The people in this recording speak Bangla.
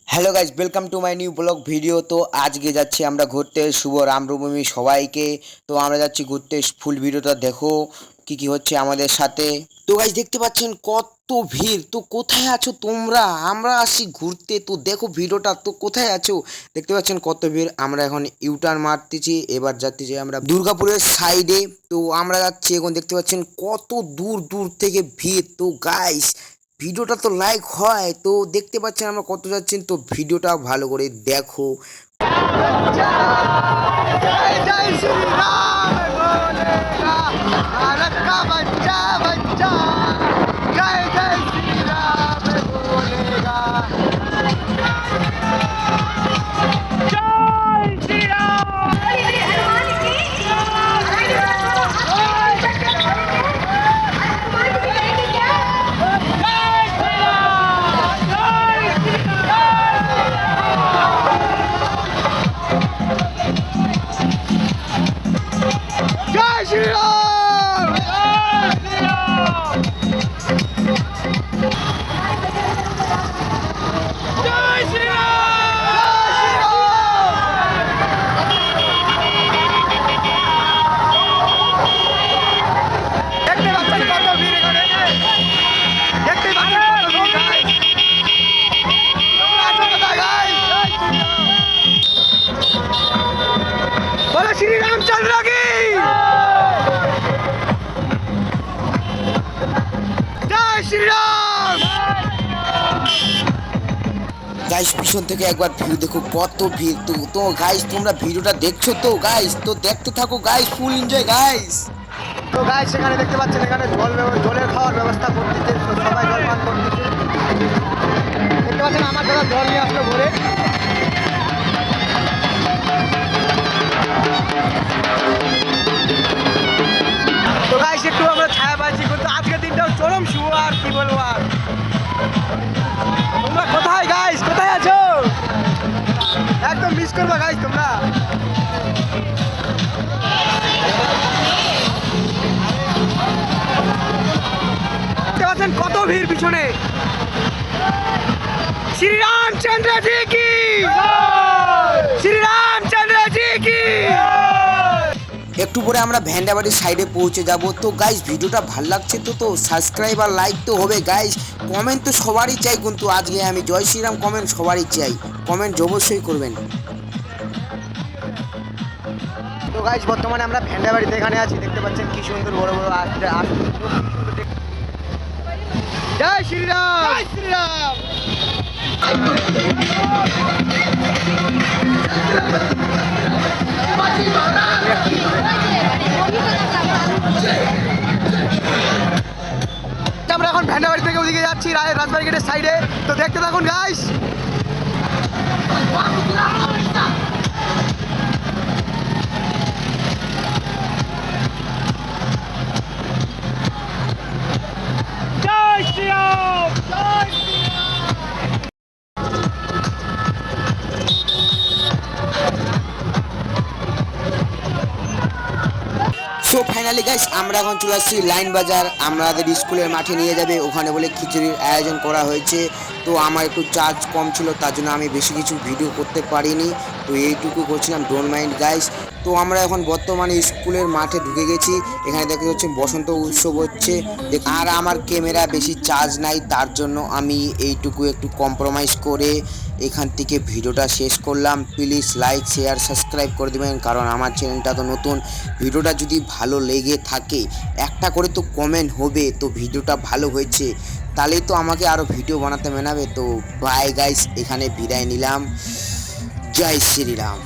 Hello guys, welcome to my new blog video. তো আজকে যাচ্ছি আমরা ঘুরতে, শুভ রামনবমী সবাইকে। তো আমরা যাচ্ছি ঘুরতে, ফুল ভিডিওটা দেখো কি কি হচ্ছে আমাদের সাথে। তো গাইজ দেখতে পাচ্ছেন কত ভিড়। তো কোথায় আছো তোমরা? আমরা আসি ঘুরতে, তো দেখো ভিডিওটা। তো কোথায় আছো? দেখতে পাচ্ছেন কত ভিড়। আমরা এখন ইউটার্ন মারতেছি, এবার যাচ্ছি আমরা দুর্গাপুরের সাইডে। তো আমরা যাচ্ছি এখন, দেখতে পাচ্ছেন কত দূর দূর থেকে ভিড়। তো গাইস ভিডিওটা তো লাইক হয়, তো দেখতে পাচ্ছেন আমরা কত যাচ্ছেন। তো ভিডিওটা ভালো করে দেখো। जय जय श्री राम बोलेगा भारत का बच्चा बच्चा जय जय श्री राम बोलेगा जय श्री राम हनुमान की जय श्री राम जय श्री देखते बच्चन कत ভিড় এখানে দেখতে পাচ্ছেন কত ভিড় গাইস আছো কোথায় গাইস बोलो श्री रामचंद्र की जय श्री राम গাইস পিছন থেকে একবার ভিউ দেখো কত ভিড়। তো গাইস তোমরা ভিডিওটা দেখছো তো গাইস? তো দেখতে থাকো গাইস, ফুল এনজয় গাইস। তো গাইস এখানে দেখতে পাচ্ছেন এখানে জলের খাওয়ার ব্যবস্থা করতেছে, তো সবাই জল পান করতেছে। দেখতে পাচ্ছেন আমার দাদা জল নিয়ে আসলো ভরে। তো গাইস একটু আমরা ছায়া পাচ্ছি, কিন্তু আজকের দিনটাও চরম শুভ। আর কি বলবো, আর তোমরা কোথায় গাইস, কোথায় আছো? একদম মিস করবা গাইস তোমরা। দেখতে পাচ্ছেন কত ভিড় পিছনে। শ্রী রামচন্দ্র জি কি শ্রী রামচন্দ্র জি কি। একটু পরে আমরা ভ্যান্ডাবাড়ির সাইডে পৌঁছে যাব। তো গাইস ভিডিওটা ভালো লাগছে তো সাবস্ক্রাইব আর লাইক তো হবে গাইস। কমেন্ট তো সবারই চাই, কিন্তু আজকে আমি জয় শ্রীরাম কমেন্ট সবারই চাই। কমেন্ট অবশ্যই করবেন। তো গাইস বর্তমানে আমরা ভ্যান্ডাবাড়িতে এখানে আছি। দেখতে পাচ্ছেন কি সুন্দর বড় বড় জয় শ্রীরাম জয় শ্রীরাম। আমরা এখন ভ্যান্ডাবাড়ি থেকে ওদিকে যাচ্ছি রাজবাড়ি গেটের সাইডে। তো দেখতে থাকুন গাইস। জয় শ্রীরাম জয় সো ফাইনালি গাইস আমরা এখন চলে আসছি লাইন বাজার। আমাদের স্কুলের মাঠে নিয়ে যাবে, ওখানে বলে খিচুড়ির আয়োজন করা হয়েছে। তো আমার একটু চার্জ কম ছিল, তার জন্য আমি বেশি কিছু ভিডিও করতে পারিনি। তো এইটুকু করছিলাম, ডোন্ট মাইন্ড গাইস। তো আমরা এখন বর্তমানে স্কুলের মাঠে ঢুকে গেছি। এখানে দেখতে হচ্ছে বসন্ত উৎসব হচ্ছে। আর আমার ক্যামেরা বেশি চার্জ নাই, তার জন্য আমি এইটুকু একটু কম্প্রোমাইজ করে এখান থেকে ভিডিওটা শেষ করলাম। প্লিজ লাইক শেয়ার সাবস্ক্রাইব করে দেবেন, কারণ আমার চ্যানেলটা তো নতুন। ভিডিওটা যদি ভালো লেগে থাকে একটা করে তো কমেন্ট হবে, তো ভিডিওটা ভালো হয়েছে তাহলেই তো আমাকে আরও ভিডিও বানাতে মেনাবে। তো বাই গাইস, এখানে বিদায় নিলাম। জয় শ্রীরাম।